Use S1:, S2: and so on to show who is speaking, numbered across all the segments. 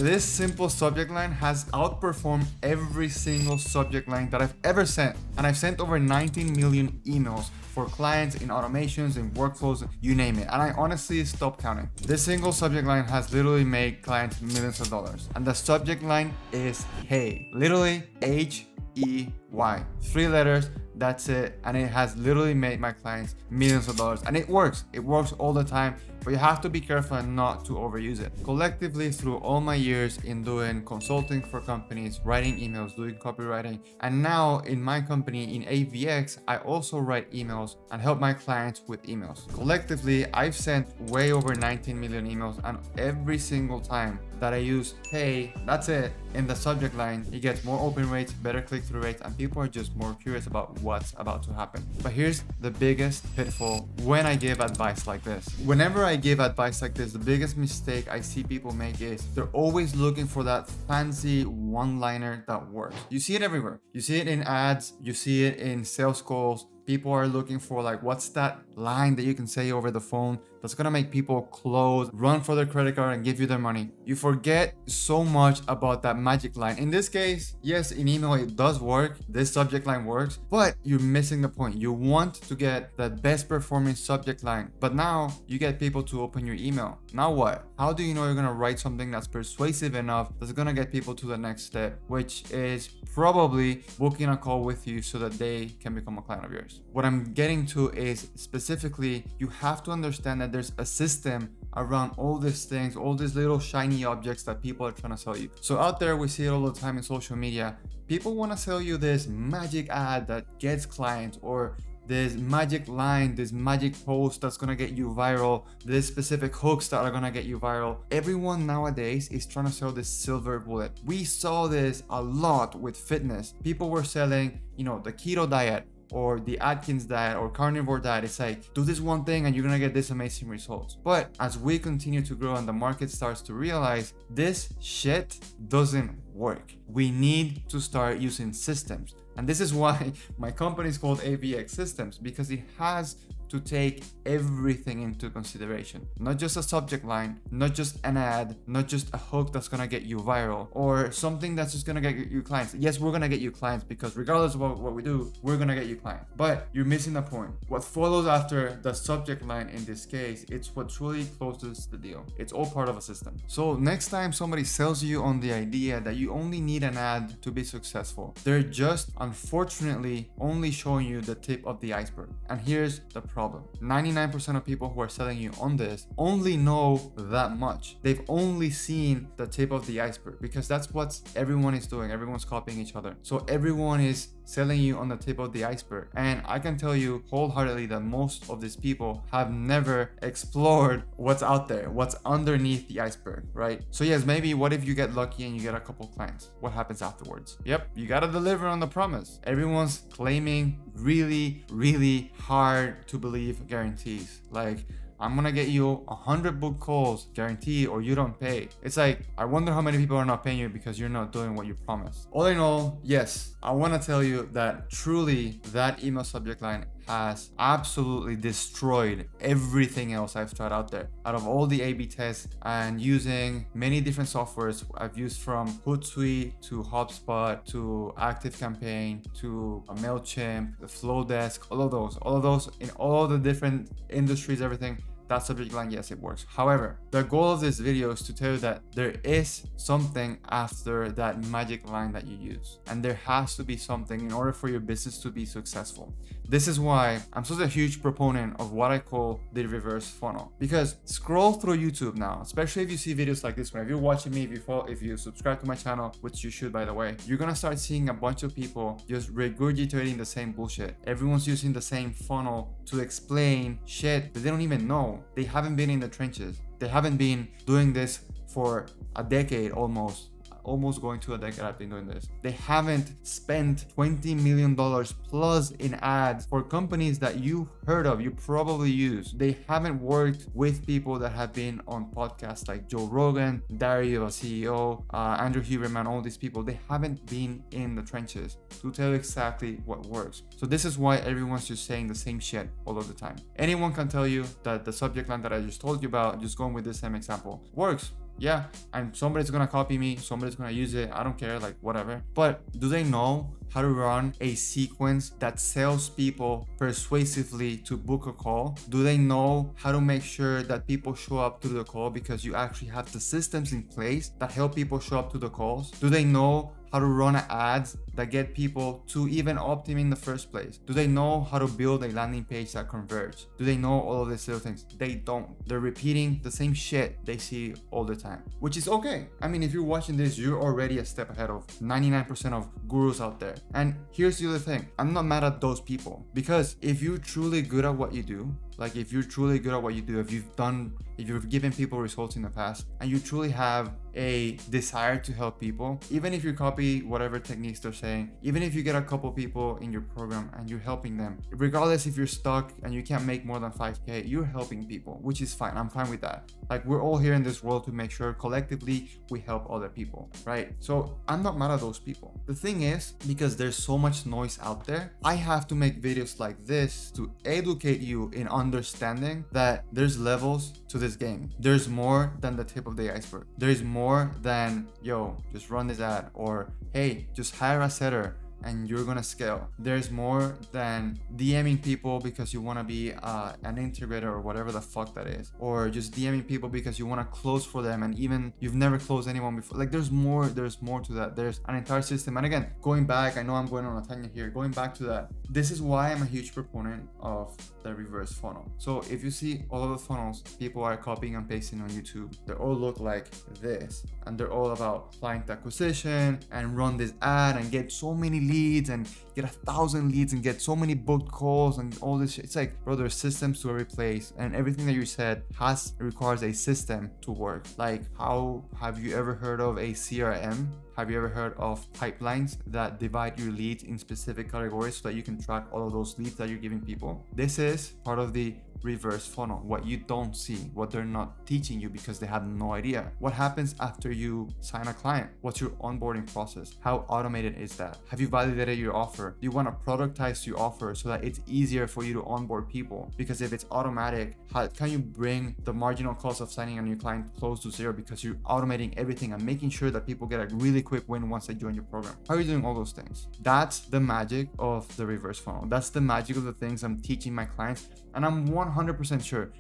S1: This simple subject line has outperformed every single subject line that I've ever sent. And I've sent over 19 million emails for clients in automations, in workflows, you name it. And I honestly stopped counting. This single subject line has literally made clients millions of dollars. And the subject line is hey. Literally HEY. 3 letters. That's it. And it has literally made my clients millions of dollars. And it works. It works all the time. But you have to be careful and not to overuse it. Collectively, through all my years in doing consulting for companies, writing emails, doing copywriting, and now in my company in AVX, I also write emails and help my clients with emails. Collectively, I've sent way over 19 million emails, and every single time that I use hey, that's it, in the subject line, it gets more open rates, better click-through rates, and people are just more curious about what's about to happen. But here's the biggest pitfall when I give advice like this. Whenever I give advice like this, the biggest mistake I see people make is they're always looking for that fancy one-liner that works. You see it everywhere. You see it in ads, you see it in sales calls. People are looking for like, what's that line that you can say over the phone that's gonna make people close, run for their credit card and give you their money. You forget so much about that magic line. In this case, yes, in email it does work. This subject line works, but you're missing the point. You want to get the best performing subject line, but now you get people to open your email. Now what? How do you know you're gonna write something that's persuasive enough that's gonna get people to the next step, which is probably booking a call with you so that they can become a client of yours? What I'm getting to is specifically, you have to understand that there's a system around all these things, all these little shiny objects that people are trying to sell you. So out there, we see it all the time in social media. People want to sell you this magic ad that gets clients, or this magic line, this magic post that's gonna get you viral, this specific hooks that are gonna get you viral. Everyone nowadays is trying to sell this silver bullet. We saw this a lot with fitness. People were selling, the keto diet, or the Atkins diet, or carnivore diet. It's like, do this one thing and you're gonna get this amazing results. But as we continue to grow and the market starts to realize this shit doesn't work, we need to start using systems. And this is why my company is called AVX Systems, because it has to take everything into consideration. Not just a subject line, not just an ad, not just a hook that's gonna get you viral, or something that's just gonna get you clients. Yes, we're gonna get you clients because regardless of what we do, we're gonna get you clients. But you're missing the point. What follows after the subject line in this case, it's what truly closes the deal. It's all part of a system. So next time somebody sells you on the idea that you only need an ad to be successful, they're just unfortunately only showing you the tip of the iceberg. And here's the problem. 99% of people who are selling you on this only know that much. They've only seen the tip of the iceberg because that's what everyone is doing. Everyone's copying each other. So everyone is selling you on the tip of the iceberg. And I can tell you wholeheartedly that most of these people have never explored what's out there, what's underneath the iceberg, right? So yes, maybe what if you get lucky and you get a couple clients? What happens afterwards? Yep, you gotta deliver on the promise. Everyone's claiming really, really hard to believe guarantees. Like, I'm gonna get you 100 book calls guaranteed or you don't pay. It's like, I wonder how many people are not paying you because you're not doing what you promised. All in all, yes, I wanna tell you that truly that email subject line has absolutely destroyed everything else I've tried out there. Out of all the A/B tests and using many different softwares I've used, from Hootsuite to HubSpot to ActiveCampaign to MailChimp, the Flowdesk, all of those in all the different industries, everything. That subject line, yes, it works. However, the goal of this video is to tell you that there is something after that magic line that you use. And there has to be something in order for your business to be successful. This is why I'm such a huge proponent of what I call the reverse funnel. Because scroll through YouTube now, especially if you see videos like this one. If you're watching me, if you subscribe to my channel, which you should, by the way, you're gonna start seeing a bunch of people just regurgitating the same bullshit. Everyone's using the same funnel to explain shit that they don't even know. They haven't been in the trenches. They haven't been doing this for a decade almost going to a decade I've been doing this. They haven't spent $20 million plus in ads for companies that you heard of, you probably use. They haven't worked with people that have been on podcasts like Joe Rogan, Dario, a CEO, Andrew Huberman, all these people. They haven't been in the trenches to tell you exactly what works. So this is why everyone's just saying the same shit all of the time. Anyone can tell you that the subject line that I just told you about, just going with the same example, works. Yeah, and somebody's gonna copy me, somebody's gonna use it, I don't care, like whatever. But do they know how to run a sequence that sells people persuasively to book a call? Do they know how to make sure that people show up to the call because you actually have the systems in place that help people show up to the calls? Do they know how to run ads that get people to even opt in the first place? Do they know how to build a landing page that converts? Do they know all of these little things? They don't. They're repeating the same shit they see all the time, which is okay. I mean, if you're watching this, you're already a step ahead of 99% of gurus out there. And here's the other thing. I'm not mad at those people, because if you're truly good at what you do, like if you're truly good at what you do, if you've given people results in the past, and you truly have a desire to help people, even if you copy whatever techniques they're saying, even if you get a couple people in your program and you're helping them, regardless if you're stuck and you can't make more than 5K, you're helping people, which is fine. I'm fine with that. Like, we're all here in this world to make sure collectively we help other people, right? So I'm not mad at those people. The thing is, because there's so much noise out there, I have to make videos like this to educate you in understanding that there's levels to this game. There's more than the tip of the iceberg. There's more than, yo, just run this ad, or hey, just hire a setter and you're gonna scale. There's more than DMing people because you want to be an integrator or whatever the fuck that is, or just DMing people because you want to close for them and even you've never closed anyone before. Like, there's more to that. There's an entire system. And again, going back, I know I'm going on a tangent here, going back to that, this is why I'm a huge proponent of the reverse funnel. So if you see all of the funnels people are copying and pasting on YouTube, they all look like this, and they're all about client acquisition and run this ad and get so many leads and get 1,000 leads and get so many booked calls and all this shit. It's like, bro, there's systems to replace, and everything that you said requires a system to work. Like, how have you ever heard of a CRM? Have you ever heard of pipelines that divide your leads in specific categories so that you can track all of those leads that you're giving people? This is part of the reverse funnel. What you don't see, what they're not teaching you because they have no idea. What happens after you sign a client? What's your onboarding process? How automated is that? Have you validated your offer? Do you want to productize your offer so that it's easier for you to onboard people? Because if it's automatic, how can you bring the marginal cost of signing a new client close to zero because you're automating everything and making sure that people get a really quick win once they join your program? How are you doing all those things? That's the magic of the reverse funnel. That's the magic of the things I'm teaching my clients. And I'm 100% sure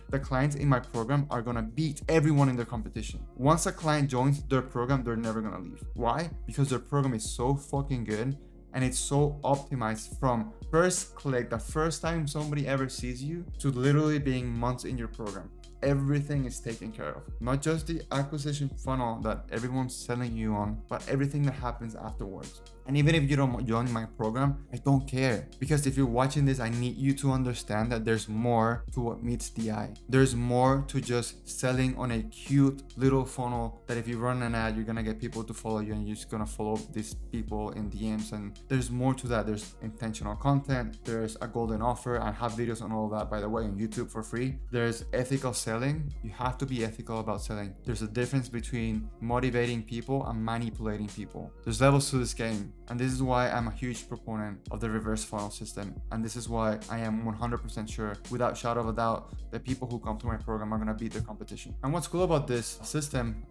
S1: the clients in my program are gonna beat everyone in their competition. Once a client joins their program, they're never gonna leave. Why? Because their program is so fucking good and it's so optimized from first click, the first time somebody ever sees you, to literally being months in your program. Everything is taken care of. Not just the acquisition funnel that everyone's selling you on, but everything that happens afterwards. And even if you don't join my program, I don't care. Because if you're watching this, I need you to understand that there's more to what meets the eye. There's more to just selling on a cute little funnel that if you run an ad, you're gonna get people to follow you and you're just gonna follow these people in DMs. And there's more to that. There's intentional content. There's a golden offer. I have videos on all of that, by the way, on YouTube for free. There's ethical selling. You have to be ethical about selling. There's a difference between motivating people and manipulating people. There's levels to this game. And this is why I'm a huge proponent of the reverse funnel system. And this is why I am 100% sure, without shadow of a doubt, that people who come to my program are gonna beat their competition. And what's cool about this system,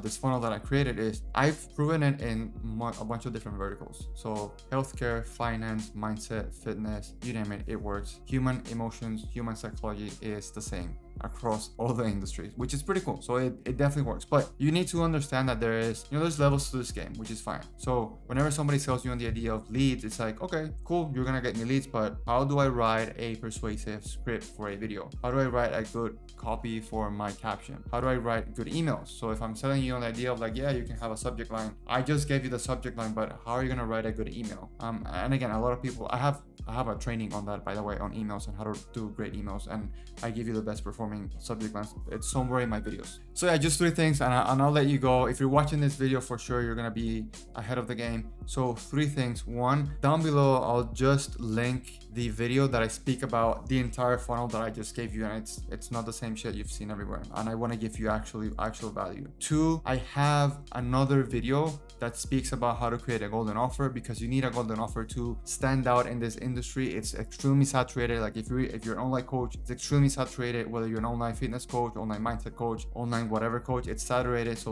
S1: this funnel that I created, is I've proven it in a bunch of different verticals. So healthcare, finance, mindset, fitness, you name it, it works. Human emotions, human psychology is the same across all the industries, which is pretty cool. So it definitely works. But you need to understand that there's levels to this game, which is fine. So whenever somebody sells you on the idea of leads, it's like, okay, cool, you're gonna get me leads, but how do I write a persuasive script for a video? How do I write a good copy for my caption? How do I write good emails? So if I'm selling you on the idea of like, yeah, you can have a subject line, I just gave you the subject line, but how are you gonna write a good email? And again, a lot of people, I have a training on that, by the way, on emails and how to do great emails, and I give you the best performing subject lines. It's somewhere in my videos. So yeah, just 3 things, and I'll let you go. If you're watching this video, for sure you're gonna be ahead of the game. So 3 things. 1, down below I'll just link the video that I speak about the entire funnel that I just gave you, and it's not the same shit you've seen everywhere, and I want to give you actual value. 2, I have another video that speaks about how to create a golden offer, because you need a golden offer to stand out in this industry. It's extremely saturated. Like if you're an online coach, it's extremely saturated, whether you're you're an online fitness coach, online mindset coach, online whatever coach, it's saturated. So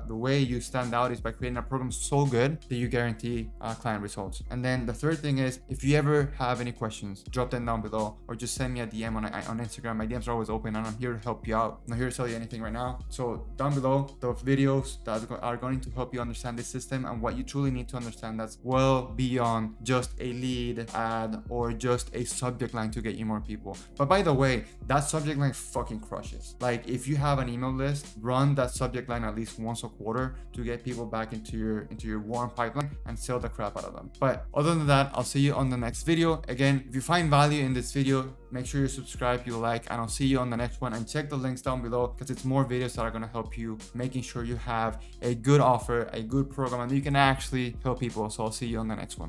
S1: the way you stand out is by creating a program so good that you guarantee client results. And then the third thing is, if you ever have any questions, drop them down below or just send me a DM on Instagram. My DMs are always open and I'm here to help you out. I'm not here to tell you anything right now. So down below, the videos that are going to help you understand this system and what you truly need to understand that's well beyond just a lead ad or just a subject line to get you more people. But by the way, that subject line fucking crushes. Like, if you have an email list, run that subject line at least once a quarter to get people back into your warm pipeline and sell the crap out of them. But other than that, I'll see you on the next video. Again, if you find value in this video, make sure you subscribe, you like, and I'll see you on the next one. And check the links down below because it's more videos that are going to help you making sure you have a good offer, a good program, and you can actually help people. So I'll see you on the next one.